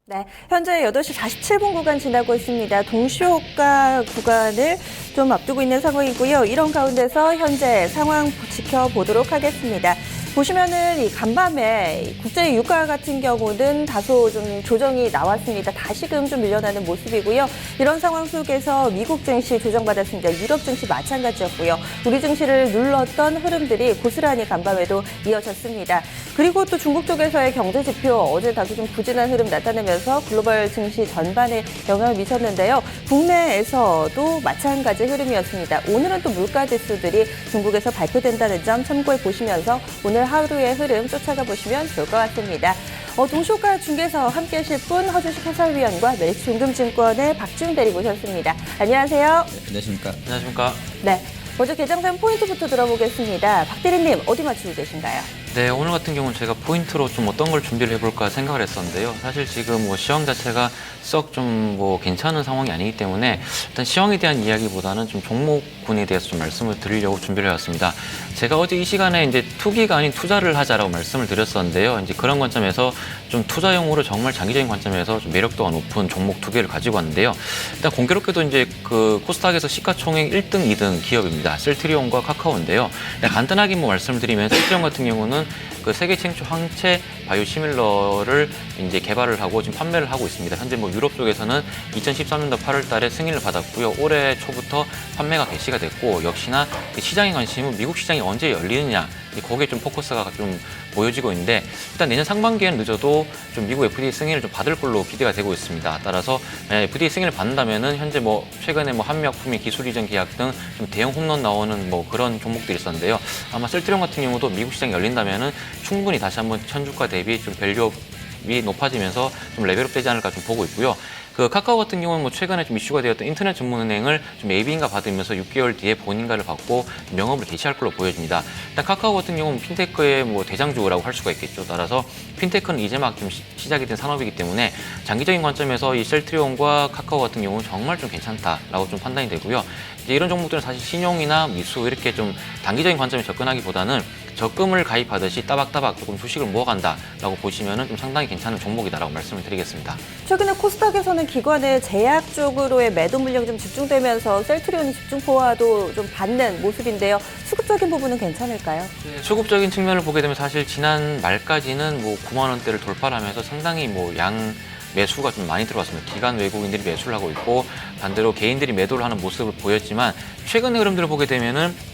네, 현재 8시 47분 구간 지나고 있습니다. 동시호가 구간을 좀 앞두고 있는 상황이고요. 이런 가운데서 현재 상황 지켜보도록 하겠습니다. 보시면은 이 간밤에 국제 유가 같은 경우는 다소 좀 조정이 나왔습니다. 다시금 좀 밀려나는 모습이고요. 이런 상황 속에서 미국 증시 조정받았습니다. 유럽 증시 마찬가지였고요. 우리 증시를 눌렀던 흐름들이 고스란히 간밤에도 이어졌습니다. 그리고 또 중국 쪽에서의 경제 지표 어제 다소 좀 부진한 흐름 나타내면서 글로벌 증시 전반에 영향을 미쳤는데요. 국내에서도 마찬가지 흐름이었습니다. 오늘은 또 물가 지수들이 중국에서 발표된다는 점 참고해 보시면서 오늘 하루의 흐름 쫓아가 보시면 좋을 것 같습니다. 동시호가 중계서 함께하실 분 허주식 해설위원과 메리츠증권의 박지훈 대리 모셨습니다. 안녕하세요. 네, 안녕하십니까. 안녕하십니까. 네, 먼저 개장산 포인트부터 들어보겠습니다. 박 대리님 어디 맞추고 계신가요? 네, 오늘 같은 경우는 제가 포인트로 좀 어떤 걸 준비를 해볼까 생각을 했었는데요. 사실 지금 시황 자체가 썩 좀 괜찮은 상황이 아니기 때문에 일단 시황에 대한 이야기보다는 좀 종목군에 대해서 좀 말씀을 드리려고 준비를 해왔습니다. 제가 어제 이 시간에 이제 투기가 아닌 투자를 하자라고 말씀을 드렸었는데요. 이제 그런 관점에서 좀 투자용으로 정말 장기적인 관점에서 좀 매력도가 높은 종목 두 개를 가지고 왔는데요. 일단 공교롭게도 이제 그 코스닥에서 시가총액 1등, 2등 기업입니다. 셀트리온과 카카오인데요. 간단하게 말씀을 드리면 셀트리온 같은 경우는 그 세계 최초 항체 바이오시밀러를 이제 개발을 하고 지금 판매를 하고 있습니다. 현재 유럽 쪽에서는 2013년도 8월 달에 승인을 받았고요. 올해 초부터 판매가 개시가 됐고, 역시나 시장의 관심은 미국 시장이 언제 열리느냐, 거기에 좀 포커스가 좀 보여지고 있는데, 일단 내년 상반기에는 늦어도 좀 미국 FDA 승인을 좀 받을 걸로 기대가 되고 있습니다. 따라서 FDA 승인을 받는다면은 현재 최근에 한미약품이 기술 이전 계약 등 좀 대형 홈런 나오는 그런 종목들이 있었는데요. 아마 셀트리온 같은 경우도 미국 시장이 열린다면은 충분히 다시 한번 현주가 대비 좀 밸류업이 높아지면서 좀 레벨업 되지 않을까 좀 보고 있고요. 그 카카오 같은 경우는 최근에 좀 이슈가 되었던 인터넷 전문은행을 좀 AB인가 받으면서 6개월 뒤에 본인가를 받고 명업을 개시할 걸로 보여집니다. 일단 카카오 같은 경우는 핀테크의 대장주라고 할 수가 있겠죠. 따라서 핀테크는 이제 막 좀 시작이 된 산업이기 때문에 장기적인 관점에서 이 셀트리온과 카카오 같은 경우는 정말 좀 괜찮다라고 좀 판단이 되고요. 이제 이런 종목들은 사실 신용이나 미수 이렇게 좀 단기적인 관점에 접근하기보다는 적금을 가입하듯이 따박따박 조금 주식을 모아간다라고 보시면은 좀 상당히 괜찮은 종목이다라고 말씀을 드리겠습니다. 최근에 코스닥에서는 기관의 제약 쪽으로의 매도 물량이 좀 집중되면서 셀트리온이 집중포화도 좀 받는 모습인데요. 수급적인 부분은 괜찮을까요? 네, 수급적인 측면을 보게 되면 사실 지난 말까지는 9만 원대를 돌파를 하면서 상당히 양 매수가 좀 많이 들어왔습니다. 기관 외국인들이 매수를 하고 있고 반대로 개인들이 매도를 하는 모습을 보였지만 최근의 흐름들을 보게 되면은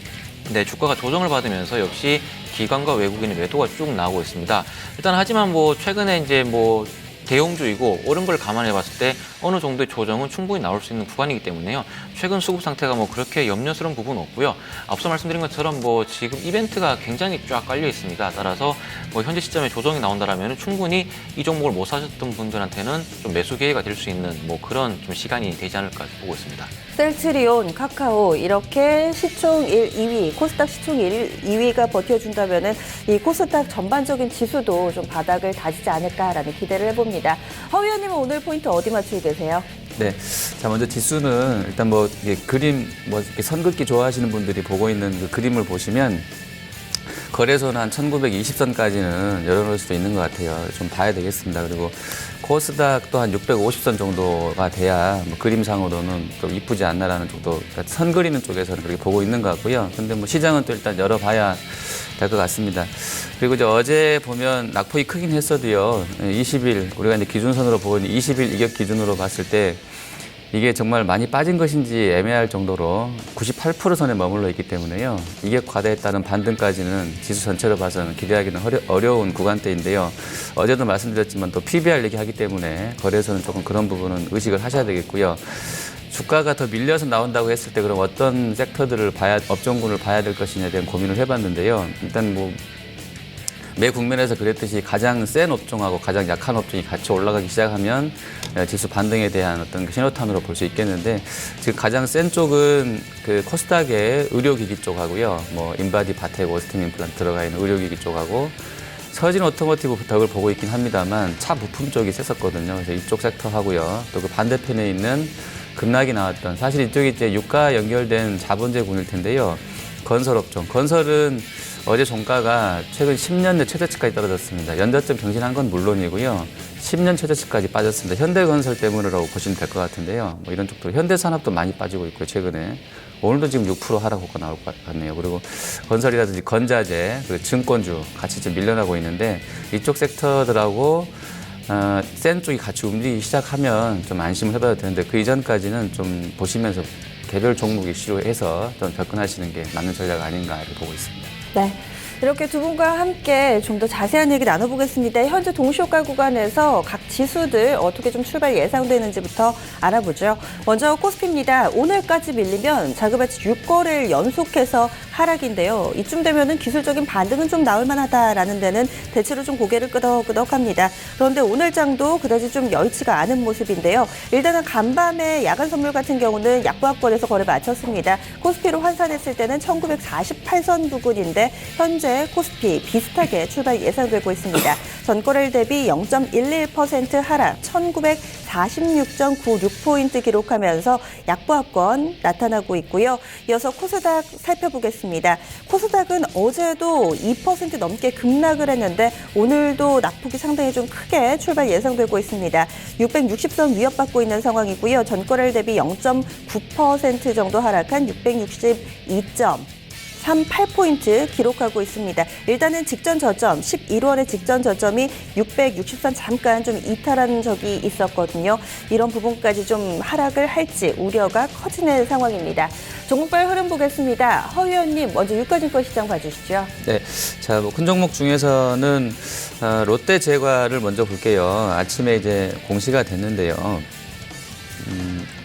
주가가 조정을 받으면서 역시 기관과 외국인의 매도가 쭉 나오고 있습니다. 일단 하지만 최근에 이제 대형주이고 오른 걸 감안해 봤을 때 어느 정도의 조정은 충분히 나올 수 있는 구간이기 때문에요. 최근 수급 상태가 그렇게 염려스러운 부분은 없고요. 앞서 말씀드린 것처럼 지금 이벤트가 굉장히 쫙 깔려 있습니다. 따라서 현재 시점에 조정이 나온다라면 충분히 이 종목을 못 사셨던 분들한테는 좀 매수 기회가 될 수 있는 그런 좀 시간이 되지 않을까 보고 있습니다. 셀트리온, 카카오 이렇게 시총 1, 2위, 코스닥 시총 1, 2위가 버텨준다면은 이 코스닥 전반적인 지수도 좀 바닥을 다지지 않을까라는 기대를 해봅니다. 허 위원님은 오늘 포인트 어디 맞추고 계세요? 네. 자, 먼저 지수는 일단 이게 그림, 이렇게 선긋기 좋아하시는 분들이 보고 있는 그 그림을 보시면 거래소는 한 1920선까지는 열어놓을 수도 있는 것 같아요. 좀 봐야 되겠습니다. 그리고 코스닥도 한 650선 정도가 돼야 그림상으로는 좀 이쁘지 않나라는 정도, 그러니까 선 그리는 쪽에서는 그렇게 보고 있는 것 같고요. 근데 시장은 또 일단 열어봐야 될 것 같습니다. 그리고 이제 어제 보면 낙폭이 크긴 했어도요. 20일, 우리가 이제 기준선으로 보고 있는 20일 이격 기준으로 봤을 때 이게 정말 많이 빠진 것인지 애매할 정도로 98% 선에 머물러 있기 때문에요. 이격 과대에 따른 반등까지는 지수 전체로 봐서는 기대하기는 어려운 구간대인데요. 어제도 말씀드렸지만 또 PBR 얘기하기 때문에 거래소는 조금 그런 부분은 의식을 하셔야 되겠고요. 주가가 더 밀려서 나온다고 했을 때 그럼 어떤 섹터들을 업종군을 봐야 될 것이냐에 대한 고민을 해봤는데요. 일단 매 국면에서 그랬듯이 가장 센 업종하고 가장 약한 업종이 같이 올라가기 시작하면 지수 반등에 대한 어떤 신호탄으로 볼 수 있겠는데, 지금 가장 센 쪽은 그 코스닥의 의료기기 쪽하고요. 인바디 바텍 오스템 임플란트 들어가 있는 의료기기 쪽하고 서진 오토모티브 덕을 보고 있긴 합니다만 차 부품 쪽이 셌었거든요. 그래서 이쪽 섹터하고요. 또 그 반대편에 있는 급락이 나왔던, 사실 이쪽이 이제 유가 연결된 자본재군일 텐데요. 건설업종. 건설은 어제 종가가 최근 10년 내 최저치까지 떨어졌습니다. 연저점 경신한 건 물론이고요. 10년 최저치까지 빠졌습니다. 현대건설 때문이라고 보시면 될 것 같은데요. 뭐 이런 쪽도 현대산업도 많이 빠지고 있고요. 최근에 오늘도 지금 6% 하락 효과 나올 것 같네요. 그리고 건설이라든지 건자재, 그리고 증권주 같이 좀 밀려나고 있는데 이쪽 섹터들하고 센 쪽이 같이 움직이기 시작하면 좀 안심을 해봐야 되는데 그 이전까지는 좀 보시면서 개별 종목 이슈로 해서 좀 접근하시는 게 맞는 전략 아닌가 이렇게 보고 있습니다. 네. 이렇게 두 분과 함께 좀 더 자세한 얘기 나눠보겠습니다. 현재 동시효과 구간에서 각 지수들 어떻게 좀 출발 예상되는지부터 알아보죠. 먼저 코스피입니다. 오늘까지 밀리면 자그마치 6거래일 연속해서 하락인데요. 이쯤 되면은 기술적인 반등은 좀 나올 만하다라는 데는 대체로 좀 고개를 끄덕끄덕합니다. 그런데 오늘 장도 그다지 좀 여의치가 않은 모습인데요. 일단은 간밤에 야간 선물 같은 경우는 약보합권에서 거래 마쳤습니다. 코스피로 환산했을 때는 1948선 부근인데 현재 코스피 비슷하게 출발 예상되고 있습니다. 전거래일 대비 0.11% 하락, 1946.96포인트 기록하면서 약보합권 나타나고 있고요. 이어서 코스닥 살펴보겠습니다. 코스닥은 어제도 2% 넘게 급락을 했는데 오늘도 낙폭이 상당히 좀 크게 출발 예상되고 있습니다. 660선 위협받고 있는 상황이고요. 전거래일 대비 0.9% 정도 하락한 662.38포인트 기록하고 있습니다. 일단은 직전 저점, 11월의 직전 저점이 660선 잠깐 좀 이탈한 적이 있었거든요. 이런 부분까지 좀 하락을 할지 우려가 커지는 상황입니다. 종목별 흐름 보겠습니다. 허 의원님, 먼저 유가증권 시장 봐주시죠. 네, 자, 뭐 큰 종목 중에서는 롯데제과를 먼저 볼게요. 아침에 이제 공시가 됐는데요.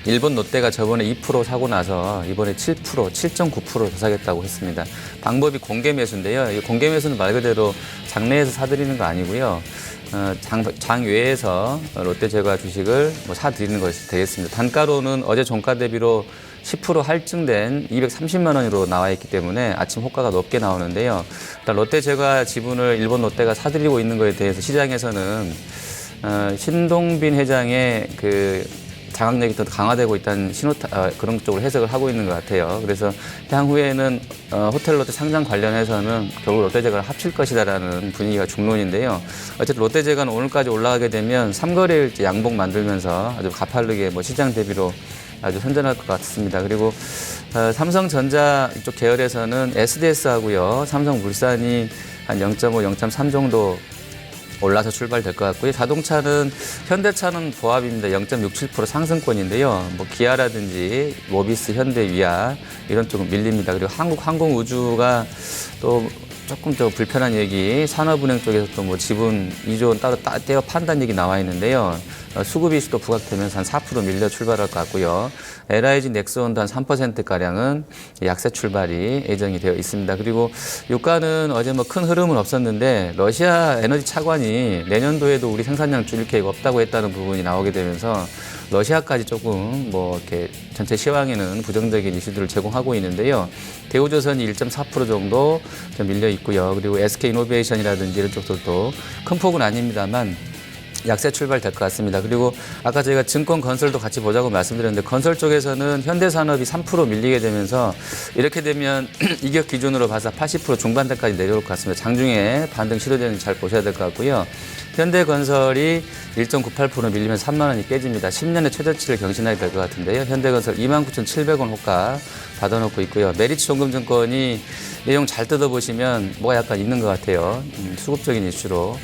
일본 롯데가 저번에 2% 사고 나서 이번에 7%, 7.9% 더 사겠다고 했습니다. 방법이 공개 매수인데요. 이 공개 매수는 말 그대로 장내에서 사들이는 거 아니고요. 장 외에서 롯데제과 주식을 뭐 사들이는 것이 되겠습니다. 단가로는 어제 종가 대비로 10% 할증된 230만 원으로 나와 있기 때문에 아침 호가가 높게 나오는데요. 일단 롯데제과 지분을 일본 롯데가 사들이고 있는 것에 대해서 시장에서는 신동빈 회장의 그 장악력이 더 강화되고 있다는 그런 쪽으로 해석을 하고 있는 것 같아요. 그래서 향후에는 호텔 롯데 상장 관련해서는 결국 롯데제과를 합칠 것이다라는 분위기가 중론인데요. 어쨌든 롯데제과는 오늘까지 올라가게 되면 3거래일째 양봉 만들면서 아주 가파르게 뭐 시장 대비로 아주 선전할 것 같습니다. 그리고 삼성전자 이쪽 계열에서는 SDS하고요. 삼성물산이 한 0.5, 0.3 정도 올라서 출발될 것 같고요. 자동차는 현대차는 보합입니다. 0.67% 상승권인데요. 뭐 기아라든지 모비스, 현대, 위아 이런 쪽은 밀립니다. 그리고 한국항공우주가 또 조금 더 불편한 얘기, 산업은행 쪽에서 또 뭐 지분 2조 원 따로 떼어 판단 얘기 나와 있는데요. 수급 이슈도 부각되면서 한 4% 밀려 출발할 것 같고요. LIG 넥스원도 한 3%가량은 약세 출발이 예정이 되어 있습니다. 그리고 유가는 어제 뭐 큰 흐름은 없었는데 러시아 에너지 차관이 내년도에도 우리 생산량 줄일 계획 없다고 했다는 부분이 나오게 되면서 러시아까지 조금 뭐 이렇게 전체 시황에는 부정적인 이슈들을 제공하고 있는데요. 대우조선이 1.4% 정도 좀 밀려 있고요. 그리고 SK이노베이션이라든지 이런 쪽들도 큰 폭은 아닙니다만 약세 출발될 것 같습니다. 그리고 아까 저희가 증권 건설도 같이 보자고 말씀드렸는데 건설 쪽에서는 현대산업이 3% 밀리게 되면서 이렇게 되면 이격 기준으로 봐서 80% 중반대까지 내려올 것 같습니다. 장중에 반등 시도되는지 잘 보셔야 될 것 같고요. 현대건설이 1.98% 밀리면서 3만 원이 깨집니다. 10년의 최저치를 경신하게 될 것 같은데요. 현대건설 29,700원 호가 받아놓고 있고요. 메리츠종금증권이 내용 잘 뜯어보시면 뭐가 약간 있는 것 같아요. 수급적인 이슈로.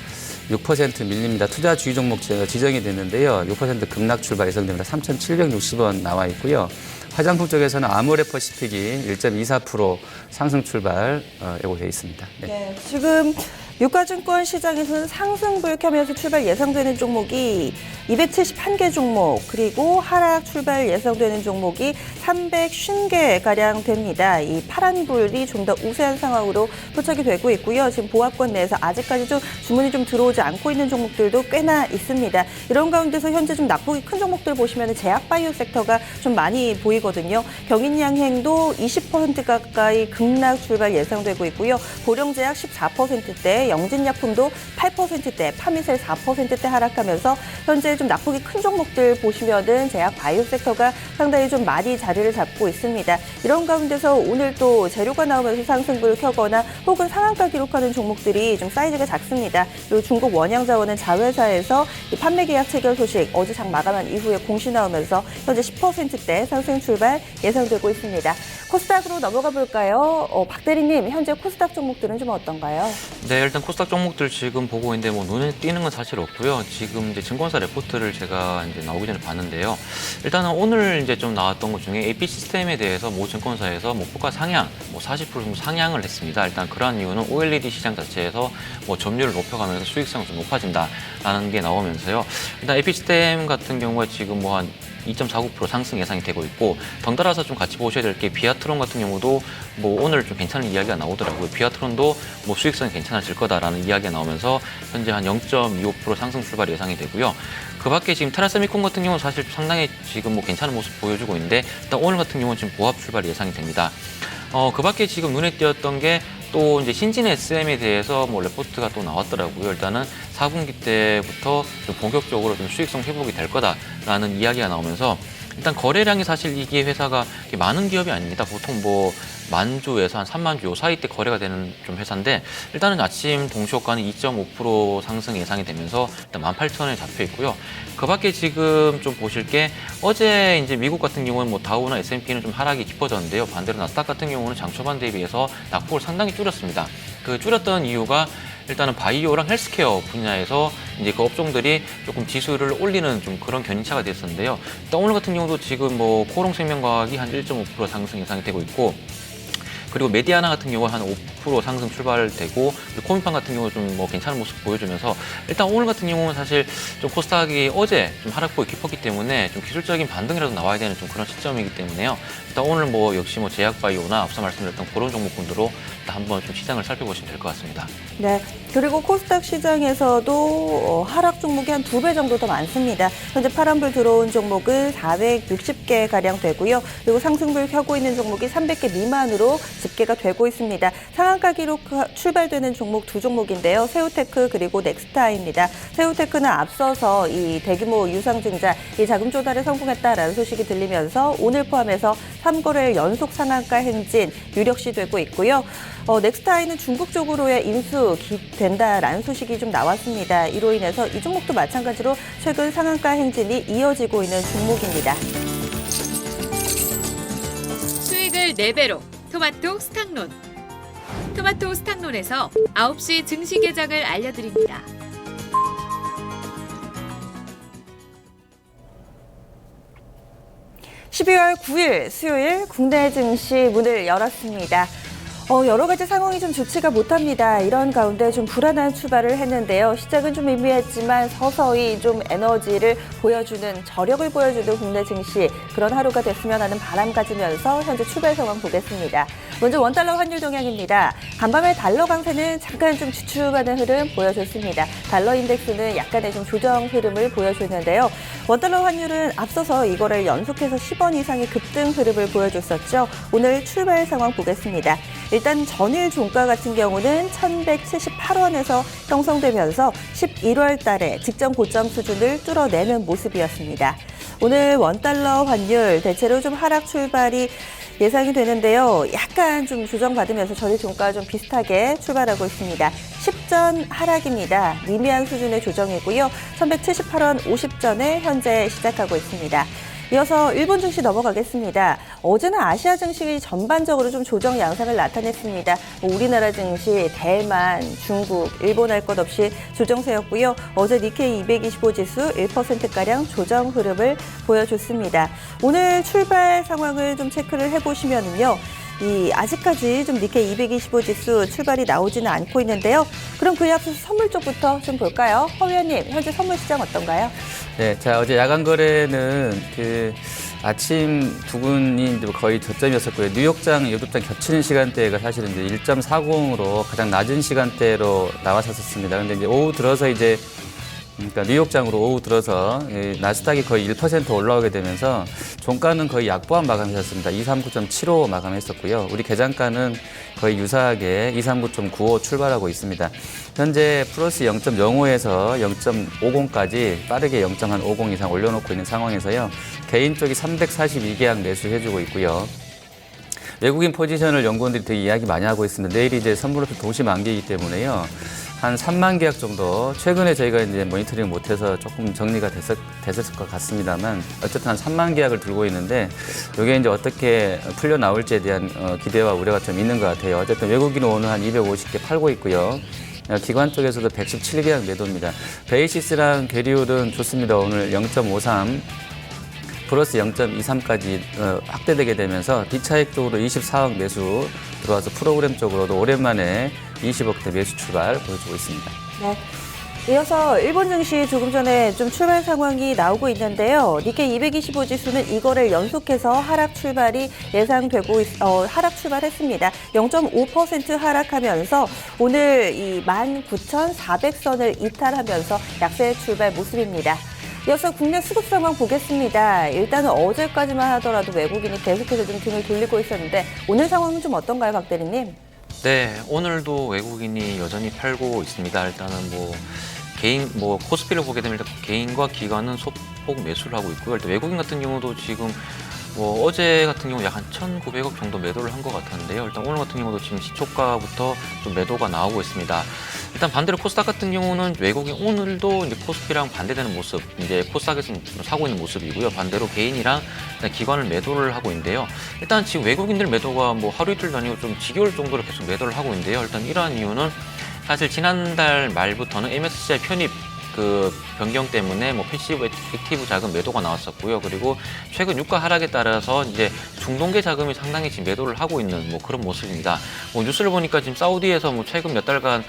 6% 밀립니다. 투자 주의 종목 지정이 됐는데요. 6% 급락 출발 예상됩니다. 3,760원 나와 있고요. 화장품 쪽에서는 아모레퍼시픽이 1.24% 상승 출발 예고되어 있습니다. 네. 네, 지금 유가증권 시장에서는 상승 불켜면서 출발 예상되는 종목이 271개 종목, 그리고 하락 출발 예상되는 종목이 350개가량 됩니다. 이 파란불이 좀 더 우세한 상황으로 포착이 되고 있고요. 지금 보합권 내에서 아직까지 좀 주문이 좀 들어오지 않고 있는 종목들도 꽤나 있습니다. 이런 가운데서 현재 좀 낙폭이 큰 종목들 보시면 제약바이오 섹터가 좀 많이 보이거든요. 경인양행도 20% 가까이 급락 출발 예상되고 있고요. 보령제약 14%대, 중에 영진약품도 8%대, 파미셀 4%대 하락하면서 현재 좀 낙폭이 큰 종목들 보시면은 제약 바이오 섹터가 상당히 좀 많이 자리를 잡고 있습니다. 이런 가운데서 오늘 또 재료가 나오면서 상승분을 켜거나 혹은 상한가 기록하는 종목들이 좀 사이즈가 작습니다. 그리고 중국 원양자원은 자회사에서 이 판매 계약 체결 소식 어제 장 마감한 이후에 공시 나오면서 현재 10%대 상승 출발 예상되고 있습니다. 코스닥으로 넘어가 볼까요? 박 대리님, 현재 코스닥 종목들은 좀 어떤가요? 네, 일단 코스닥 종목들 지금 보고 있는데 뭐 눈에 띄는 건 사실 없고요. 지금 이제 증권사 레포트를 제가 이제 나오기 전에 봤는데요. 일단은 오늘 이제 좀 나왔던 것 중에 AP 시스템에 대해서 모 증권사에서 뭐 포가 상향, 뭐 40% 정도 상향을 했습니다. 일단 그러한 이유는 OLED 시장 자체에서 뭐 점유율을 높여가면서 수익성이 좀 높아진다라는 게 나오면서요. 일단 AP 시스템 같은 경우에 지금 뭐 한 2.49% 상승 예상이 되고 있고, 덩달아서 좀 같이 보셔야 될 게 비아트론 같은 경우도 뭐 오늘 좀 괜찮은 이야기가 나오더라고요. 비아트론도 뭐 수익성이 괜찮아질 거다라는 이야기가 나오면서 현재 한 0.25% 상승 출발 예상이 되고요. 그 밖에 지금 테라세미콘 같은 경우는 사실 상당히 지금 뭐 괜찮은 모습 보여주고 있는데, 일단 오늘 같은 경우는 지금 보합 출발 예상이 됩니다. 그 밖에 지금 눈에 띄었던 게 또 이제 신진 SM에 대해서 뭐 레포트가 또 나왔더라고요. 일단은 4분기 때부터 좀 본격적으로 좀 수익성 회복이 될 거다라는 이야기가 나오면서, 일단 거래량이 사실 이게 회사가 많은 기업이 아닙니다. 보통 뭐 10,000주에서 한 30,000주 요 사이 때 거래가 되는 좀 회사인데, 일단은 아침 동시효과는 2.5% 상승 예상이 되면서 일단 18,000원에 잡혀 있고요. 그 밖에 지금 좀 보실 게, 어제 이제 미국 같은 경우는 뭐 다우나 S&P는 좀 하락이 깊어졌는데요. 반대로 나스닥 같은 경우는 장 초반 대비해서 낙폭을 상당히 줄였습니다. 그 줄였던 이유가 일단은 바이오랑 헬스케어 분야에서 이제 그 업종들이 조금 지수를 올리는 좀 그런 견인차가 됐었는데요. 일단 오늘 같은 경우도 지금 뭐 코롱생명과학이 한 1.5% 상승 예상이 되고 있고, 그리고 메디아나 같은 경우는 한 5% 상승 출발되고, 코미팜 같은 경우는 좀 뭐 괜찮은 모습 보여주면서, 일단 오늘 같은 경우는 사실 좀 코스닥이 어제 좀 하락폭이 깊었기 때문에 좀 기술적인 반등이라도 나와야 되는 좀 그런 시점이기 때문에요. 일단 오늘 뭐 역시 뭐 제약바이오나 앞서 말씀드렸던 그런 종목군들로 일단 한번 좀 시장을 살펴보시면 될 것 같습니다. 네. 그리고 코스닥 시장에서도 하락 종목이 한 2배 정도 더 많습니다. 현재 파란불 들어온 종목은 460개 가량 되고요. 그리고 상승불 켜고 있는 종목이 300개 미만으로 집계가 되고 있습니다. 상한가 기록 출발되는 종목 두 종목인데요. 세우테크 그리고 넥스타입니다. 세우테크는 앞서서 이 대규모 유상증자, 이 자금 조달에 성공했다라는 소식이 들리면서 오늘 포함해서 3거래일 연속 상한가 행진 유력시 되고 있고요. 넥스타이는 중국 쪽으로의 인수 된다라는 소식이 좀 나왔습니다. 이로 인해서 이 종목도 마찬가지로 최근 상한가 행진이 이어지고 있는 종목입니다. 수익을 4배로 토마토 스탁론. 토마토 스탁론에서 9시 증시 개장을 알려드립니다. (12월 9일) 수요일 국내 증시 문을 열었습니다. 여러 가지 상황이 좀 좋지가 못합니다. 이런 가운데 좀 불안한 출발을 했는데요. 시작은 좀 미미했지만 서서히 좀 에너지를 보여주는, 저력을 보여주는 국내 증시, 그런 하루가 됐으면 하는 바람 가지면서 현재 출발 상황 보겠습니다. 먼저 원달러 환율 동향입니다. 간밤에 달러 강세는 잠깐 좀 주춤하는 흐름 보여줬습니다. 달러 인덱스는 약간의 좀 조정 흐름을 보여줬는데요. 원달러 환율은 앞서서 이거를 연속해서 10원 이상의 급등 흐름을 보여줬었죠. 오늘 출발 상황 보겠습니다. 일단 전일 종가 같은 경우는 1,178원에서 형성되면서 11월 달에 직전 고점 수준을 뚫어내는 모습이었습니다. 오늘 원달러 환율 대체로 좀 하락 출발이 예상이 되는데요. 약간 좀 조정받으면서 전일 종가와 좀 비슷하게 출발하고 있습니다. 10전 하락입니다. 미미한 수준의 조정이고요. 1,178원 50전에 현재 시작하고 있습니다. 이어서 일본 증시 넘어가겠습니다. 어제는 아시아 증시 전반적으로 좀 조정 양상을 나타냈습니다. 우리나라 증시, 대만, 중국, 일본 할 것 없이 조정세였고요. 어제 니케이 225 지수 1%가량 조정 흐름을 보여줬습니다. 오늘 출발 상황을 좀 체크를 해보시면은요. 아직까지 좀 니케이 225 지수 출발이 나오지는 않고 있는데요. 그럼 그에 앞서서 선물 쪽부터 좀 볼까요? 허 위원님, 현재 선물 시장 어떤가요? 네, 자, 어제 야간 거래는 아침 두근이 거의 저점이었었고요. 뉴욕장, 유럽장 겹치는 시간대가 사실은 이제 1.40으로 가장 낮은 시간대로 나왔었습니다. 근데 이제 오후 들어서 이제 그러니까 뉴욕장으로 오후 들어서 나스닥이 거의 1% 올라오게 되면서 종가는 거의 약보합 마감했었습니다. 239.75 마감했었고요. 우리 계장가는 거의 유사하게 239.95 출발하고 있습니다. 현재 플러스 0.05에서 0.50까지 빠르게 0.50 이상 올려놓고 있는 상황에서요. 개인 쪽이 342계약 매수해주고 있고요. 외국인 포지션을 연구원들이 되게 이야기 많이 하고 있습니다. 내일이 이제 선물로서 동시 만기이기 때문에요. 한 3만 계약 정도, 최근에 저희가 이제 모니터링 못해서 조금 정리가 됐었을 것 같습니다만, 어쨌든 한 3만 계약을 들고 있는데, 이게 이제 어떻게 풀려 나올지에 대한 기대와 우려가 좀 있는 것 같아요. 어쨌든 외국인은 오늘 한 250개 팔고 있고요. 기관 쪽에서도 117계약 매도입니다. 베이시스랑 괴리율은 좋습니다. 오늘 0.53. 플러스 0.23까지 확대되게 되면서 비차익 쪽으로 24억 매수 들어와서 프로그램 쪽으로도 오랜만에 20억대 매수 출발 보여주고 있습니다. 네. 이어서 일본 증시 조금 전에 좀 출발 상황이 나오고 있는데요. 니케이 225 지수는 이거를 연속해서 하락 출발이 예상되고 하락 출발했습니다. 0.5% 하락하면서 오늘 이 19,400선을 이탈하면서 약세 출발 모습입니다. 이어서 국내 수급 상황 보겠습니다. 일단은 어제까지만 하더라도 외국인이 계속해서 좀 등을 돌리고 있었는데 오늘 상황은 좀 어떤가요, 박 대리님? 네, 오늘도 외국인이 여전히 팔고 있습니다. 일단은 개인 코스피를 보게 되면 일단 개인과 기관은 소폭 매수를 하고 있고요. 일단 외국인 같은 경우도 지금 어제 같은 경우 약 한 1,900억 정도 매도를 한 것 같았는데요. 일단 오늘 같은 경우도 지금 시초가부터 좀 매도가 나오고 있습니다. 일단 반대로 코스닥 같은 경우는 외국인 오늘도 이제 코스피랑 반대되는 모습, 이제 코스닥에서 사고 있는 모습이고요. 반대로 개인이랑 기관을 매도를 하고 있는데요. 일단 지금 외국인들 매도가 하루 이틀 다니고 좀 지겨울 정도로 계속 매도를 하고 있는데요. 일단 이러한 이유는 사실 지난달 말부터는 MSCI 편입 변경 때문에 패시브 액티브 자금 매도가 나왔었고요. 그리고 최근 유가 하락에 따라서 이제 중동계 자금이 상당히 지금 매도를 하고 있는 그런 모습입니다. 뉴스를 보니까 지금 사우디에서 최근 몇 달간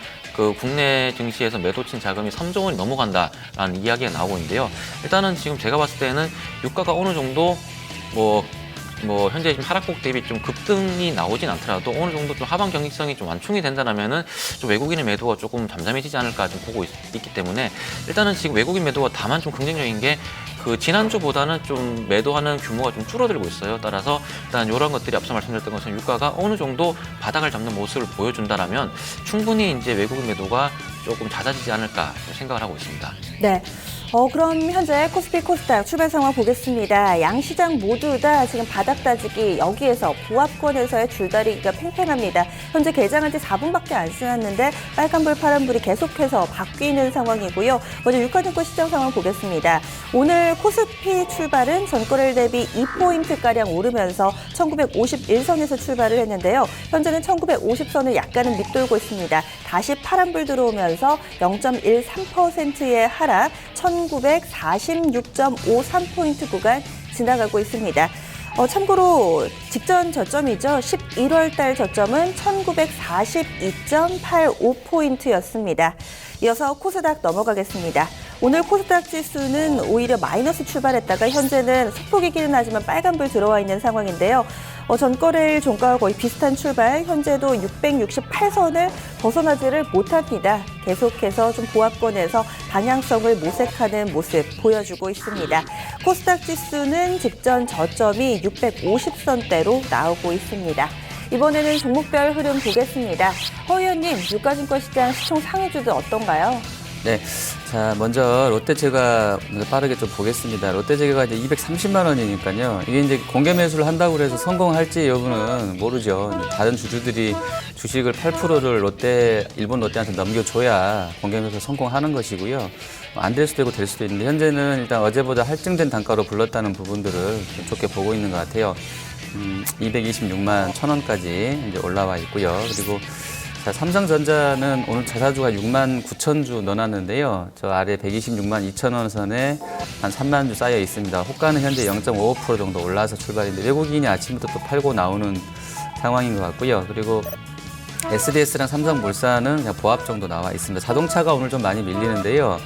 국내 증시에서 매도친 자금이 3조 원이 넘어간다라는 이야기가 나오고 있는데요. 일단은 지금 제가 봤을 때는 유가가 어느 정도 현재 지금 하락폭 대비 좀 급등이 나오진 않더라도 어느 정도 좀 하방 경직성이 좀 완충이 된다면은 좀 외국인의 매도가 조금 잠잠해지지 않을까 좀 보고 있기 때문에 일단은 지금 외국인 매도가 다만 좀 긍정적인 게 지난주보다는 좀 매도하는 규모가 좀 줄어들고 있어요. 따라서 일단 이런 것들이 앞서 말씀드렸던 것처럼 유가가 어느 정도 바닥을 잡는 모습을 보여준다라면 충분히 이제 외국인 매도가 조금 잦아지지 않을까 생각을 하고 있습니다. 네. 그럼 현재 코스피 코스닥 출발 상황 보겠습니다. 양 시장 모두 다 지금 바닥 다지기 여기에서 보합권에서의 줄다리기가 팽팽합니다. 현재 개장한 지 4분밖에 안 지났는데 빨간불 파란불이 계속해서 바뀌는 상황이고요. 먼저 유가증권 시장 상황 보겠습니다. 오늘 코스피 출발은 전거래일 대비 2포인트가량 오르면서 1951선에서 출발을 했는데요. 현재는 1950선을 약간은 밑돌고 있습니다. 다시 파란불 들어오면서 0.13%의 하락, 1946.53포인트 구간 지나가고 있습니다. 참고로 직전 저점이죠. 11월 달 저점은 1942.85포인트였습니다. 이어서 코스닥 넘어가겠습니다. 오늘 코스닥 지수는 오히려 마이너스 출발했다가 현재는 소폭이기는 하지만 빨간불 들어와 있는 상황인데요. 전거래일 종가와 거의 비슷한 출발, 현재도 668선을 벗어나지를 못합니다. 계속해서 좀 보합권에서 방향성을 모색하는 모습 보여주고 있습니다. 코스닥 지수는 직전 저점이 650선대로 나오고 있습니다. 이번에는 종목별 흐름 보겠습니다. 허 의원님, 유가증권 시장 시총 상위주도 어떤가요? 네. 자, 먼저 롯데제가 빠르게 좀 보겠습니다. 롯데제가 이제 230만 원이니까요. 이게 이제 공개 매수를 한다고 해서 성공할지 여부는 모르죠. 다른 주주들이 주식을 8%를 일본 롯데한테 넘겨줘야 공개 매수 성공하는 것이고요. 안 될 수도 있고 될 수도 있는데 현재는 일단 어제보다 할증된 단가로 불렀다는 부분들을 좀 좋게 보고 있는 것 같아요. 226만 1,000원까지 이제 올라와 있고요. 그리고 자, 삼성전자는 오늘 자사주가 6만 9천 주 넣어놨는데요. 저 아래 126만 2천 원 선에 한 3만 주 쌓여 있습니다. 호가는 현재 0.55% 정도 올라와서 출발인데 외국인이 아침부터 또 팔고 나오는 상황인 것 같고요. 그리고 SDS랑 삼성물산은 그냥 보합 정도 나와 있습니다. 자동차가 오늘 좀 많이 밀리는데요.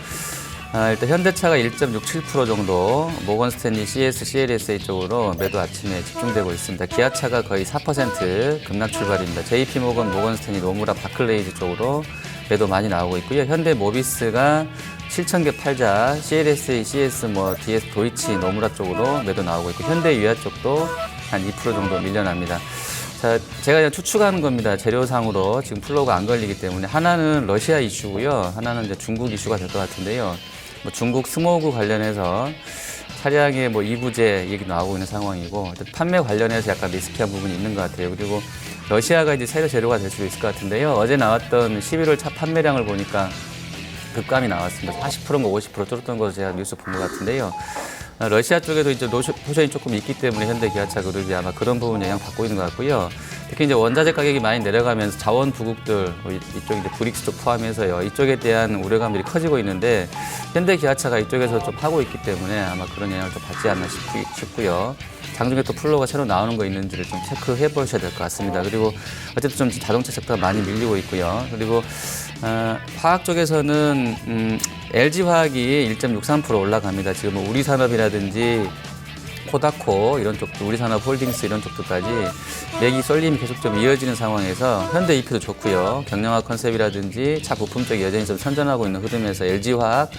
일단 현대차가 1.67% 정도, 모건스탠리, CS, CLSA 쪽으로 매도 아침에 집중되고 있습니다. 기아차가 거의 4% 급락 출발입니다. JP모건, 모건스탠리, 노무라, 바클레이즈 쪽으로 매도 많이 나오고 있고요. 현대모비스가 7,000개 팔자, CLSA, CS, DS, 도이치, 노무라 쪽으로 매도 나오고 있고 현대 위아 쪽도 한 2% 정도 밀려납니다. 자, 제가 그냥 추측하는 겁니다. 재료상으로 지금 플로우가 안 걸리기 때문에 하나는 러시아 이슈고요, 하나는 이제 중국 이슈가 될 것 같은데요. 중국 스모그 관련해서 차량의 이부제 얘기 나오고 있는 상황이고 판매 관련해서 약간 리스키한 부분이 있는 것 같아요. 그리고 러시아가 이제 새로 재료가 될 수도 있을 것 같은데요. 어제 나왔던 11월 차 판매량을 보니까 급감이 나왔습니다. 40%인가 50% 줄었던 거 제가 뉴스 본 것 같은데요. 러시아 쪽에도 이제 노션이 조금 있기 때문에 현대 기아차 그룹이 아마 그런 부분 영향 받고 있는 것 같고요. 특히 이제 원자재 가격이 많이 내려가면서 자원 부국들 이쪽 이제 브릭스 쪽 포함해서요. 이쪽에 대한 우려감들이 커지고 있는데 현대 기아차가 이쪽에서 좀 하고 있기 때문에 아마 그런 영향을 좀 받지 않나 싶고요. 장중에 또 플로우가 새로 나오는 거 있는지를 좀 체크해 보셔야 될 것 같습니다. 그리고 어쨌든 좀 자동차 섹터가 많이 밀리고 있고요. 그리고 화학 쪽에서는 LG화학이 1.63% 올라갑니다. 지금 우리산업이라든지 코다코 이런 쪽도 우리산업홀딩스 이런 쪽도까지 매기 쏠림이 계속 좀 이어지는 상황에서 현대 EP도 좋고요. 경량화 컨셉이라든지 차 부품 쪽이 여전히 좀 선전하고 있는 흐름에서 LG화학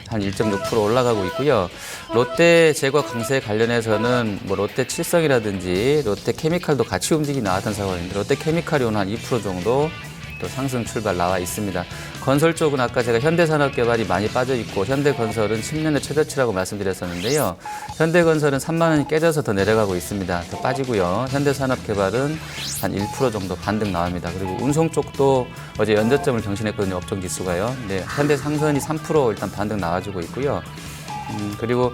한 1.6% 올라가고 있고요. 롯데 제과 강세 관련해서는 롯데 칠성이라든지 롯데 케미칼도 같이 움직이 나왔던 상황인데 롯데 케미칼이 오늘 한 2% 정도 또 상승 출발 나와 있습니다. 건설 쪽은 아까 제가 현대산업개발이 많이 빠져 있고 현대건설은 10년의 최저치라고 말씀드렸었는데요. 현대건설은 3만 원이 깨져서 더 내려가고 있습니다. 더 빠지고요. 현대산업개발은 한 1% 정도 반등 나옵니다. 그리고 운송 쪽도 어제 연저점을 경신했거든요. 업종지수가요. 네, 현대상선이 3% 일단 반등 나와주고 있고요. 그리고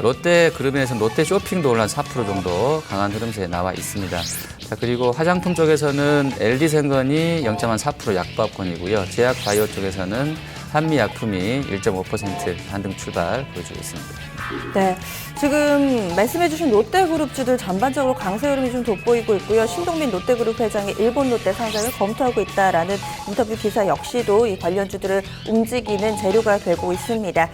롯데 그룹에서는 롯데 쇼핑도 올라 4% 정도 강한 흐름세에 나와 있습니다. 자, 그리고 화장품 쪽에서는 LG생건이 0.4% 약보합권이고요. 제약바이오 쪽에서는 한미약품이 1.5% 반등 출발 보여주고 있습니다. 네, 지금 말씀해주신 롯데그룹주들 전반적으로 강세 흐름이 좀 돋보이고 있고요. 신동민 롯데그룹 회장이 일본 롯데 상장을 검토하고 있다라는 인터뷰 기사 역시도 이 관련주들을 움직이는 재료가 되고 있습니다.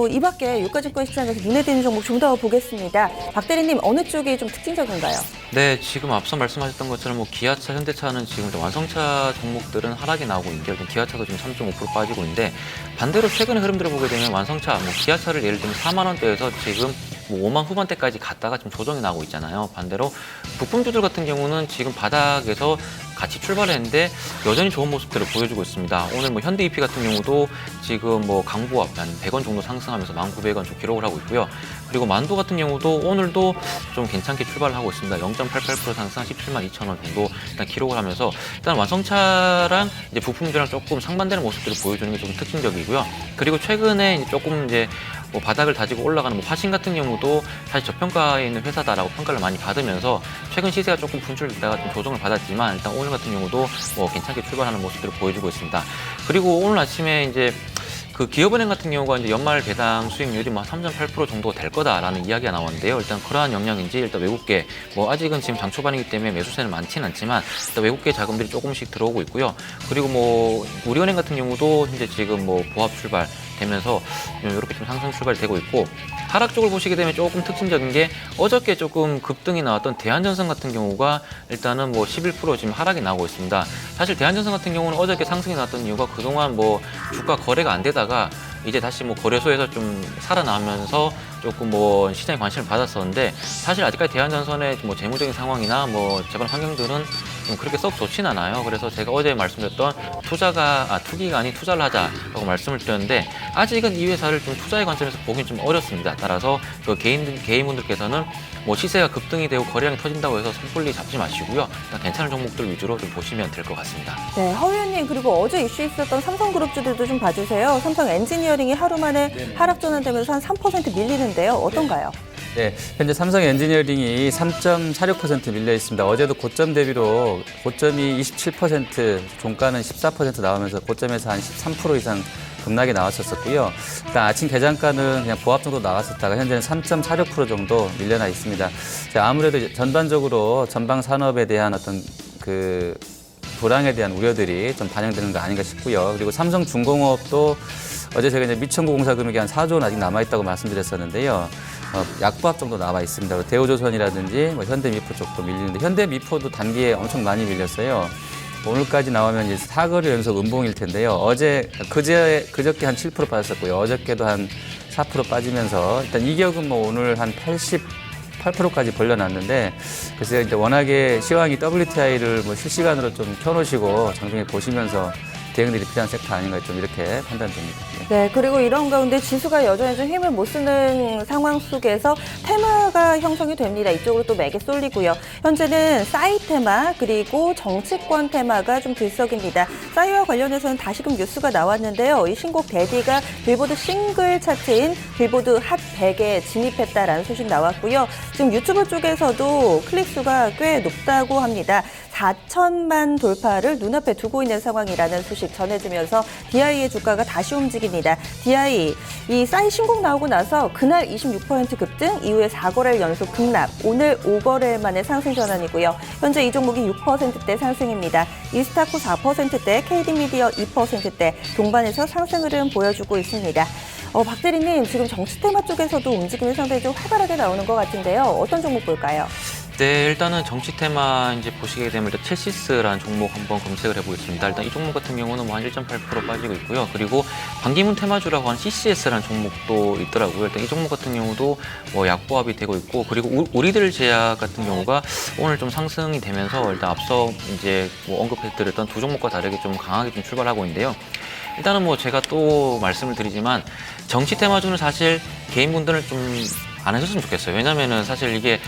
이 밖에 유가증권 시장에서 눈에 띄는 종목 좀 더 보겠습니다. 박 대리님, 어느 쪽이 좀 특징적인가요? 네, 지금 앞서 말씀하셨던 것처럼 기아차, 현대차는 지금 완성차 종목들은 하락이 나오고 있는데요. 기아차도 지금 3.5% 빠지고 있는데 반대로 최근의 흐름들을 보게 되면 완성차, 기아차를 예를 들면 4만 원대에서 지금 5만 후반대까지 갔다가 지금 조정이 나오고 있잖아요. 반대로 부품주들 같은 경우는 지금 바닥에서 같이 출발했는데 여전히 좋은 모습들을 보여주고 있습니다. 오늘 현대 EP 같은 경우도 지금 강보합 한 100원 정도 상승하면서 1,900원 좀 기록을 하고 있고요. 그리고 만도 같은 경우도 오늘도 좀 괜찮게 출발을 하고 있습니다. 0.88% 상승 17만 2천 원 정도 일단 기록을 하면서 일단 완성차랑 이제 부품주랑 조금 상반되는 모습들을 보여주는 게 좀 특징적이고요. 그리고 최근에 이제 조금 이제 바닥을 다지고 올라가는 화신 같은 경우도 사실 저평가에 있는 회사다라고 평가를 많이 받으면서 최근 시세가 조금 분출됐다가 좀 조정을 받았지만 일단 오늘 같은 경우도 괜찮게 출발하는 모습들을 보여주고 있습니다. 그리고 오늘 아침에 이제 기업은행 같은 경우가 이제 연말 배당 수익률이 3.8% 정도 될 거다라는 이야기가 나왔는데요. 일단 그러한 영향인지 일단 외국계 아직은 지금 장 초반이기 때문에 매수세는 많지는 않지만 일단 외국계 자금들이 조금씩 들어오고 있고요. 그리고 우리은행 같은 경우도 현재 지금 보합 출발 되면서 이렇게 좀 상승 출발되고 있고 하락 쪽을 보시게 되면 조금 특징적인 게 어저께 조금 급등이 나왔던 대한전선 같은 경우가 일단은 11% 지금 하락이 나오고 있습니다. 사실 대한전선 같은 경우는 어저께 상승이 나왔던 이유가 그동안 주가 거래가 안 되다가 이제 다시 거래소에서 좀 살아나면서 조금 시장에 관심을 받았었는데 사실 아직까지 대한전선의 재무적인 상황이나 재반 환경들은 좀 그렇게 썩 좋진 않아요. 그래서 제가 어제 말씀드렸던 투기가 아닌 투자를 하자라고 말씀을 드렸는데 아직은 이 회사를 좀 투자의 관점에서 보긴 좀 어렵습니다. 따라서 개인분들께서는 시세가 급등이 되고 거래량이 터진다고 해서 섣불리 잡지 마시고요. 일단 괜찮은 종목들 위주로 좀 보시면 될 것 같습니다. 네, 허 의원님, 그리고 어제 이슈 있었던 삼성그룹주들도 좀 봐주세요. 삼성 엔지니어링이 하루 만에 하락 전환되면서 한 3% 밀리는데요. 어떤가요? 네, 현재 삼성 엔지니어링이 3.46% 밀려 있습니다. 어제도 고점 대비로 고점이 27%, 종가는 14% 나오면서 고점에서 한 13% 이상 급락이 나왔었고요. 일단 아침 개장가는 그냥 보합 정도 나왔었다가 현재는 3.46% 정도 밀려나 있습니다. 아무래도 전반적으로 전방 산업에 대한 어떤 불황에 대한 우려들이 좀 반영되는 거 아닌가 싶고요. 그리고 삼성중공업도 어제 제가 이제 미청구공사 금액이 한 4조 원 아직 남아있다고 말씀드렸었는데요. 약보합 정도 나와 있습니다. 대우조선이라든지 현대미포 쪽도 밀리는데 현대미포도 단기에 엄청 많이 밀렸어요. 오늘까지 나오면 이제 4거래 연속 음봉일 텐데요. 그저께 한 7% 빠졌었고요. 어저께도 한 4% 빠지면서 일단 이격은 뭐 오늘 한 88%까지 벌려놨는데, 그래서 이제 워낙에 시황이 WTI를 뭐 실시간으로 좀 켜놓으시고 장중에 보시면서 대응들이 필요한 섹터 아닌가 좀 이렇게 판단됩니다. 네, 그리고 이런 가운데 지수가 여전히 좀 힘을 못 쓰는 상황 속에서 테마가 형성이 됩니다. 이쪽으로 또 맥이 쏠리고요. 현재는 싸이 테마 그리고 정치권 테마가 좀 들썩입니다. 싸이와 관련해서는 다시금 뉴스가 나왔는데요. 이 신곡 데디가 빌보드 싱글 차트인 빌보드 핫 100에 진입했다라는 소식 나왔고요. 지금 유튜브 쪽에서도 클릭수가 꽤 높다고 합니다. 4천만 돌파를 눈앞에 두고 있는 상황이라는 소식 전해지면서 DI의 주가가 다시 움직입니다. DI, 이 싸이 신곡 나오고 나서 그날 26% 급등, 이후에 4거래일 연속 급락, 오늘 5거래일 만에 상승 전환이고요. 현재 이 종목이 6%대 상승입니다. 이스타코 4%대, KD미디어 2%대, 동반해서 상승 흐름 보여주고 있습니다. 박 대리님, 지금 정치 테마 쪽에서도 움직임이 상당히 좀 활발하게 나오는 것 같은데요. 어떤 종목 볼까요? 네, 일단은 정치 테마 이제 보시게 되면 일단 첼시스라는 종목 한번 검색을 해보겠습니다. 일단 이 종목 같은 경우는 뭐 한 1.8% 빠지고 있고요. 그리고 반기문 테마주라고 하는 CCS라는 종목도 있더라고요. 일단 이 종목 같은 경우도 뭐 약보합이 되고 있고, 그리고 우리들 제약 같은 경우가 오늘 좀 상승이 되면서 일단 앞서 이제 뭐 언급해드렸던 두 종목과 다르게 좀 강하게 좀 출발하고 있는데요. 일단은 뭐 제가 또 말씀을 드리지만 정치 테마주는 사실 개인분들은 좀 안 하셨으면 좋겠어요. 왜냐면은 사실 이게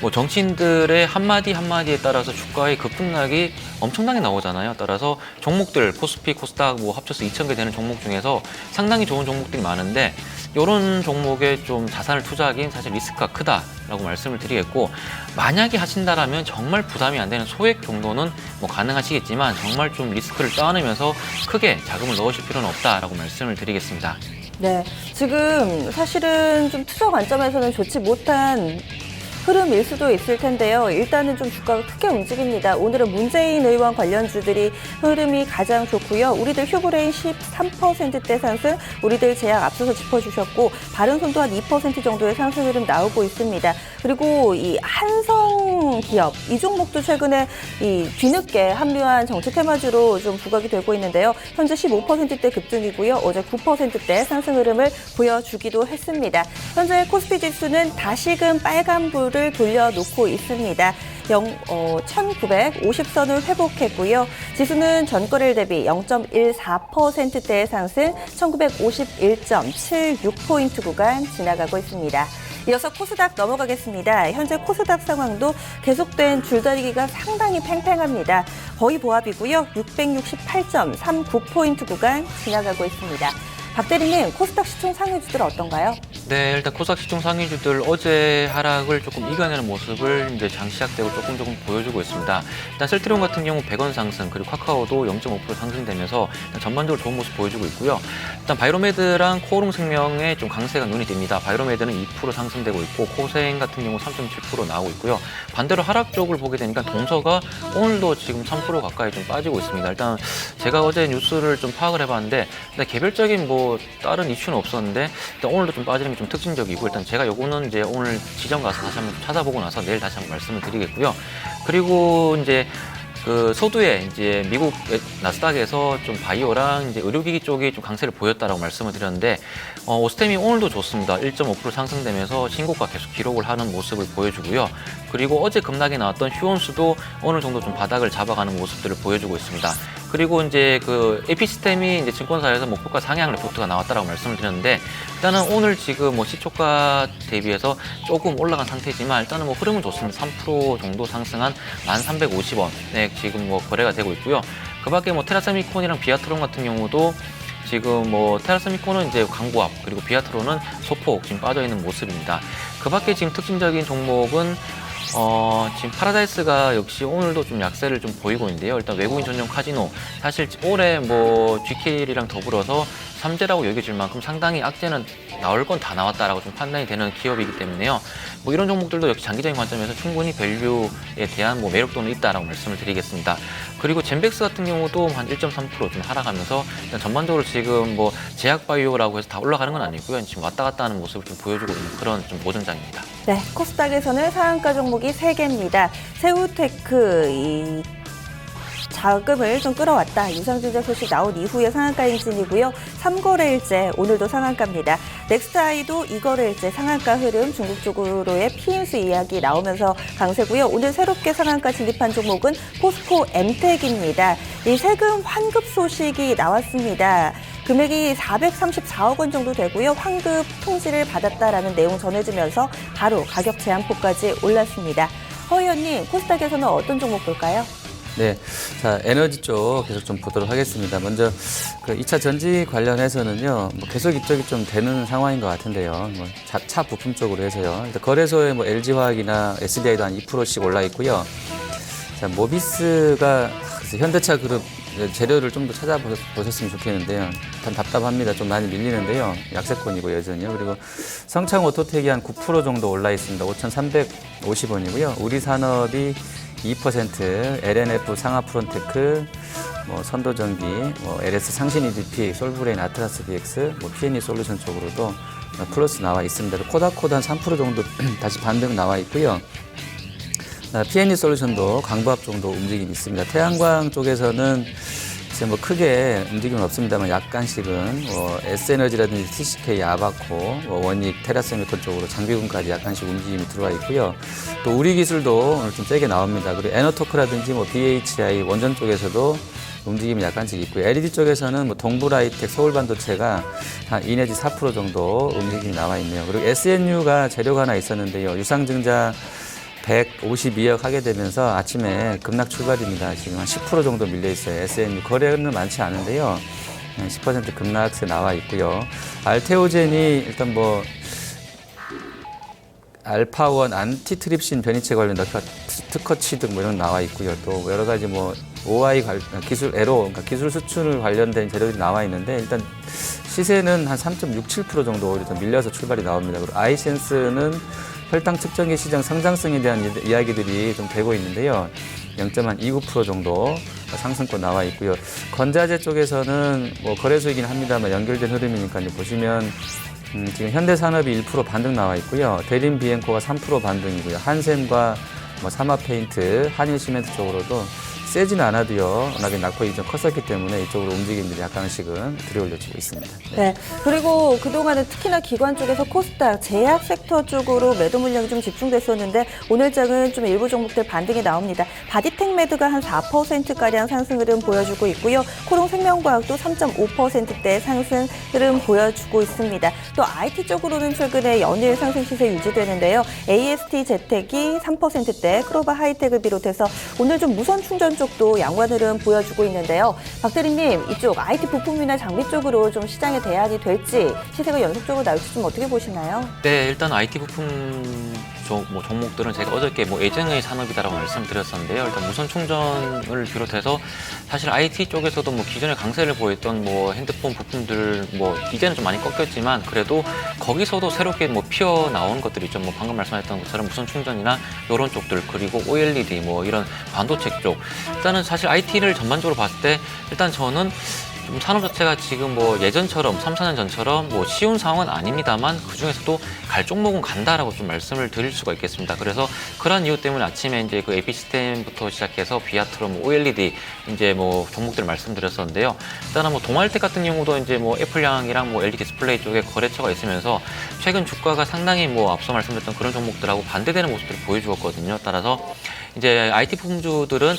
뭐 정치인들의 한마디 한마디에 따라서 주가의 급등락이 엄청나게 나오잖아요. 따라서 종목들 코스피, 코스닥 뭐 합쳐서 2,000개 되는 종목 중에서 상당히 좋은 종목들이 많은데, 이런 종목에 좀 자산을 투자하기엔 사실 리스크가 크다라고 말씀을 드리겠고, 만약에 하신다라면 정말 부담이 안 되는 소액 정도는 뭐 가능하시겠지만 정말 좀 리스크를 떠안으면서 크게 자금을 넣으실 필요는 없다라고 말씀을 드리겠습니다. 네, 지금 사실은 좀 투자 관점에서는 좋지 못한 흐름일 수도 있을 텐데요. 일단은 좀 주가가 크게 움직입니다. 오늘은 문재인 의원 관련주들이 흐름이 가장 좋고요. 우리들 휴브레인 13%대 상승, 우리들 제약 앞서서 짚어주셨고, 바른손도 한 2% 정도의 상승 흐름 나오고 있습니다. 그리고 이 한성기업, 이 종목도 최근에 이 뒤늦게 합류한 정치 테마주로 좀 부각이 되고 있는데요. 현재 15%대 급등이고요. 어제 9%대 상승 흐름을 보여주기도 했습니다. 현재 코스피 지수는 다시금 빨간불을 돌려놓고 있습니다. 1950선을 회복했고요. 지수는 전거래일 대비 0.14%대의 상승, 1951.76포인트 구간 지나가고 있습니다. 이어서 코스닥 넘어가겠습니다. 현재 코스닥 상황도 계속된 줄다리기가 상당히 팽팽합니다. 거의 보합이고요. 668.39포인트 구간 지나가고 있습니다. 박 대리님, 코스닥 시총 상위주들 어떤가요? 네, 일단 코스닥 시총 상위주들 어제 하락을 조금 이겨내는 모습을 이제 장 시작되고 조금 보여주고 있습니다. 일단 셀트리온 같은 경우 100원 상승, 그리고 카카오도 0.5% 상승되면서 일단 전반적으로 좋은 모습 보여주고 있고요. 일단 바이로메드랑 코오롱 생명에 좀 강세가 눈이 띕니다. 바이로메드는 2% 상승되고 있고, 코생 같은 경우 3.7% 나오고 있고요. 반대로 하락 쪽을 보게 되니까 동서가 오늘도 지금 3% 가까이 좀 빠지고 있습니다. 일단 제가 어제 뉴스를 좀 파악을 해봤는데, 일단 개별적인 뭐 다른 이슈는 없었는데 일단 오늘도 좀 빠지는 게 좀 특징적이고, 일단 제가 요거는 이제 오늘 지점 가서 다시 한번 찾아보고 나서 내일 다시 한번 말씀을 드리겠고요. 그리고 이제 그 서두에 이제 미국 나스닥에서 좀 바이오랑 이제 의료기기 쪽이 좀 강세를 보였다라고 말씀을 드렸는데, 오스템이 오늘도 좋습니다. 1.5% 상승되면서 신고가 계속 기록을 하는 모습을 보여주고요. 그리고 어제 급락이 나왔던 휴원수도 어느 정도 좀 바닥을 잡아가는 모습들을 보여주고 있습니다. 그리고 이제 그 에피시스템이 이제 증권사에서 목표가 상향 리포트가 나왔다라고 말씀을 드렸는데, 일단은 오늘 지금 뭐 시초가 대비해서 조금 올라간 상태지만 일단은 뭐 흐름은 좋습니다. 3% 정도 상승한 1,350원에 지금 뭐 거래가 되고 있고요. 그 밖에 뭐 테라세미콘이랑 비아트론 같은 경우도 지금 뭐 테라세미콘은 이제 강보합, 그리고 비아트론은 소폭 지금 빠져 있는 모습입니다. 그 밖에 지금 특징적인 종목은 지금 파라다이스가 역시 오늘도 좀 약세를 좀 보이고 있는데요. 일단 외국인 전용 카지노, 사실 올해 뭐 GKL이랑 더불어서 삼재라고 여겨질 만큼 상당히 악재는 나올 건 다 나왔다라고 좀 판단이 되는 기업이기 때문에요. 뭐 이런 종목들도 역시 장기적인 관점에서 충분히 밸류에 대한 뭐 매력도는 있다라고 말씀을 드리겠습니다. 그리고 젠백스 같은 경우도 한 1.3% 좀 하락하면서 일단 전반적으로 지금 뭐 제약바이오라고 해서 다 올라가는 건 아니고요. 지금 왔다 갔다 하는 모습을 좀 보여주고 있는 그런 좀 보전장입니다. 네, 코스닥에서는 상한가 종목이 3개입니다. 새우테크, 자금을 좀 끌어왔다. 유상증자 소식 나온 이후에 상한가 행진이고요. 3거래일째 오늘도 상한가입니다. 넥스트아이도 2거래일째 상한가 흐름, 중국 쪽으로의 피임수 이야기 나오면서 강세고요. 오늘 새롭게 상한가 진입한 종목은 포스코 엠텍입니다. 이 세금 환급 소식이 나왔습니다. 금액이 434억 원 정도 되고요. 환급 통지를 받았다라는 내용 전해지면서 바로 가격 제한폭까지 올랐습니다. 허 의원님, 코스닥에서는 어떤 종목 볼까요? 네, 자 에너지 쪽 계속 좀 보도록 하겠습니다. 먼저 그 2차 전지 관련해서는요, 뭐 계속 이쪽이 좀 되는 상황인 것 같은데요. 뭐 차 부품 쪽으로 해서요. 일단 거래소에 뭐 LG화학이나 SDI도 한 2%씩 올라 있고요. 자 모비스가 현대차 그룹 재료를 좀 더 찾아보셨으면 좋겠는데요. 참 답답합니다. 좀 많이 밀리는데요. 약세권이고 여전히요. 그리고 성창 오토텍이 한 9% 정도 올라 있습니다. 5,350원이고요. 우리산업이 2%, LNF 상하 프론테크, 뭐 선도전기, 뭐 LS 상신 EDP, 솔브레인 아트라스 DX, 뭐 P&E 솔루션 쪽으로도 플러스 나와 있습니다. 코다코도 한 3% 정도 다시 반등 나와 있고요. P&E 솔루션도 강보합 정도 움직임이 있습니다. 태양광 쪽에서는 이제 뭐 크게 움직임은 없습니다만 약간씩은 S에너지라든지 TCK, 아바코, 원익, 테라세미콘 쪽으로 장비군까지 약간씩 움직임이 들어와 있고요. 또 우리 기술도 오늘 좀 세게 나옵니다. 그리고 에너토크라든지 뭐 BHI 원전 쪽에서도 움직임이 약간씩 있고요. LED 쪽에서는 뭐 동부라이텍, 서울반도체가 한 2 내지 4% 정도 움직임이 나와 있네요. 그리고 SNU가 재료가 하나 있었는데요. 유상증자 152억 하게 되면서 아침에 급락 출발입니다. 지금 한 10% 정도 밀려 있어요. SNU 거래는 많지 않은데요. 10% 급락세 나와 있고요. 알테오젠이 일단 뭐 알파원 안티트립신 변이체 관련 특허 취득 뭐 이런 거 나와 있고요. 또 여러 가지 뭐 OI 기술 에로, 그러니까 기술 수출 관련된 재료들이 나와 있는데 일단 시세는 한 3.67% 정도 오히려 밀려서 출발이 나옵니다. 그리고 아이센스는 혈당 측정기 시장 성장성에 대한 이야기들이 좀 되고 있는데요. 0.29% 정도 상승권 나와 있고요. 건자재 쪽에서는 뭐 거래소이긴 합니다만 연결된 흐름이니까 보시면 지금 현대산업이 1% 반등 나와 있고요. 대림 비엔코가 3% 반등이고요. 한샘과 뭐 삼화페인트, 한일시멘트 쪽으로도 세지는 않아도요. 워낙에 낙폭이 좀 컸었기 때문에 이쪽으로 움직임들이 약간씩은 들어올려지고 있습니다. 네. 그리고 그동안은 특히나 기관 쪽에서 코스닥, 제약 섹터 쪽으로 매도 물량이 좀 집중됐었는데 오늘장은 좀 일부 종목들 반등이 나옵니다. 바디텍 매드가 한 4%가량 상승 흐름 보여주고 있고요. 코롱생명과학도 3.5%대 상승 흐름 보여주고 있습니다. 또 IT 쪽으로는 최근에 연일 상승 시세 유지되는데요. AST 제텍이 3%대, 크로바 하이텍을 비롯해서 오늘 좀 무선 충전 쪽도 양호한 흐름 보여주고 있는데요. 박 대리님, 이쪽 IT 부품이나 장비 쪽으로 좀 시장의 대안이 될지, 시세가 연속적으로 나올지 좀 어떻게 보시나요? 네, 일단 IT 부품 종목들은 제가 어저께 예정의 산업이다라고 말씀드렸었는데요. 일단 무선 충전을 비롯해서 사실 IT 쪽에서도 기존에 강세를 보였던 핸드폰 부품들 이제는 좀 많이 꺾였지만 그래도 거기서도 새롭게 피어 나온 것들이 있죠. 방금 말씀하셨던 것처럼 무선 충전이나 이런 쪽들, 그리고 OLED 이런 반도체 쪽. 일단은 사실 IT를 전반적으로 봤을 때 일단 저는 좀 산업 자체가 지금 예전처럼 3, 4년 전처럼 쉬운 상황은 아닙니다만 그 중에서도 갈 종목은 간다라고 좀 말씀을 드릴 수가 있겠습니다. 그래서 그런 이유 때문에 아침에 이제 그 AP 시스템부터 시작해서 비아트로 OLED 이제 종목들을 말씀드렸었는데요. 일단은 동알텍 같은 경우도 이제 애플양이랑 LED 디스플레이 쪽에 거래처가 있으면서 최근 주가가 상당히 앞서 말씀드렸던 그런 종목들하고 반대되는 모습들을 보여주었거든요. 따라서 이제 IT 품주들은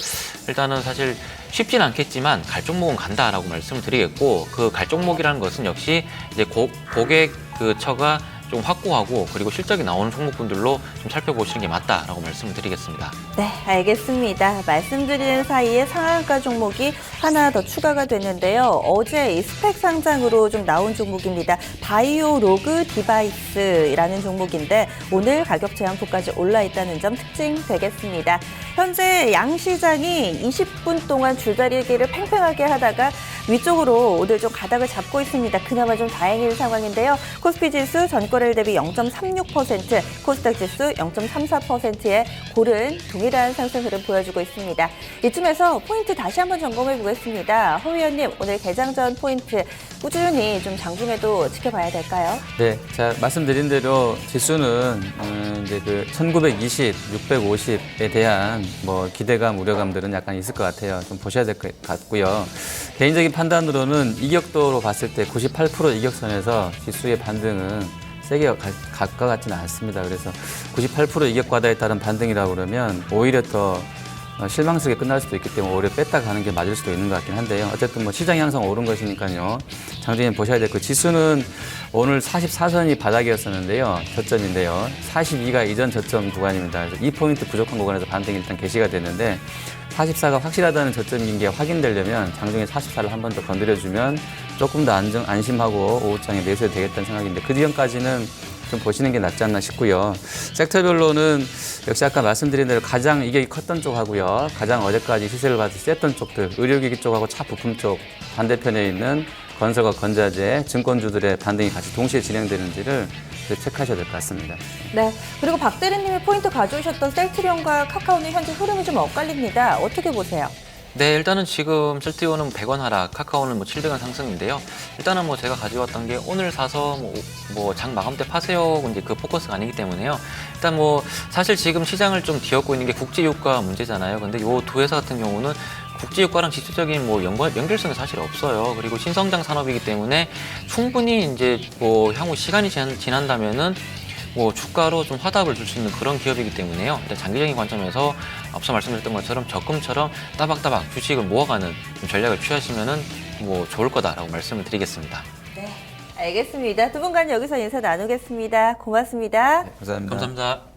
일단은 사실 쉽진 않겠지만 갈 종목은 간다라고 말씀을 드리겠고, 그 갈 종목이라는 것은 역시 이제 고객 그 처가 좀 확고하고 그리고 실적이 나오는 종목군들로 좀 살펴보시는 게 맞다라고 말씀을 드리겠습니다. 네, 알겠습니다. 말씀드리는 사이에 상한가 종목이 하나 더 추가가 됐는데요. 어제 이 스펙 상장으로 좀 나온 종목입니다. 바이오로그 디바이스라는 종목인데 오늘 가격 제한폭까지 올라 있다는 점 특징되겠습니다. 현재 양시장이 20분 동안 줄다리기를 팽팽하게 하다가 위쪽으로 오늘 좀 가닥을 잡고 있습니다. 그나마 좀 다행인 상황인데요. 코스피 지수 전거래일 대비 0.36%, 코스닥 지수 0.34%의 고른 동일한 상승 흐름 보여주고 있습니다. 이쯤에서 포인트 다시 한번 점검해 보겠습니다. 허 위원님, 오늘 개장 전 포인트 꾸준히 좀 장중에도 지켜봐야 될까요? 네, 자 말씀드린 대로 지수는 이제 그 1920, 650에 대한 뭐 기대감, 우려감들은 약간 있을 것 같아요. 좀 보셔야 될 것 같고요. 개인적인 판단으로는 이격도로 봤을 때 98% 이격선에서 지수의 반등은 세게 갈 것 같지는 않습니다. 그래서 98% 이격 과다에 따른 반등이라고 그러면 오히려 더 실망스럽게 끝날 수도 있기 때문에 오히려 뺐다 가는 게 맞을 수도 있는 것 같긴 한데요. 어쨌든 뭐 시장이 항상 오른 것이니까요. 장중에 보셔야 될 그 지수는 오늘 44선이 바닥이었었는데요. 저점인데요. 42가 이전 저점 구간입니다. 그래서 2포인트 부족한 구간에서 반등이 일단 개시가 됐는데 44가 확실하다는 저점인 게 확인되려면 장중에 44를 한 번 더 건드려주면 조금 더 안심하고 오후장에 매수해도 되겠다는 생각인데 그 뒤전까지는 좀 보시는 게 낫지 않나 싶고요. 섹터별로는 역시 아까 말씀드린 대로 가장 이격이 컸던 쪽하고요. 가장 어제까지 시세를 받을 셌던 쪽들, 의료기기 쪽하고 차 부품 쪽 반대편에 있는 건설과 건자재, 증권주들의 반등이 같이 동시에 진행되는지를 체크하셔야 될 것 같습니다. 네. 그리고 박 대리님이 포인트 가져오셨던 셀트리온과 카카오는 현재 흐름이 좀 엇갈립니다. 어떻게 보세요? 네, 일단은 지금 셀트리온은 100원 하락, 카카오는 뭐 700원 상승인데요. 일단은 뭐 제가 가져왔던 게 오늘 사서 뭐 장 마감 때 파세요, 이제 그 포커스가 아니기 때문에요. 일단 뭐 사실 지금 시장을 좀 뒤엎고 있는 게 국제유가 문제잖아요. 근데 요 두 회사 같은 경우는 국제유가랑 직접적인 뭐 연결성이 사실 없어요. 그리고 신성장 산업이기 때문에 충분히 이제 뭐 향후 시간이 지난다면은 뭐 주가로 좀 화답을 줄 수 있는 그런 기업이기 때문에요. 일단 장기적인 관점에서 앞서 말씀드렸던 것처럼 적금처럼 따박따박 주식을 모아가는 좀 전략을 취하시면은 뭐 좋을 거다라고 말씀을 드리겠습니다. 네. 알겠습니다. 두 분간 여기서 인사 나누겠습니다. 고맙습니다. 감사합니다. 감사합니다.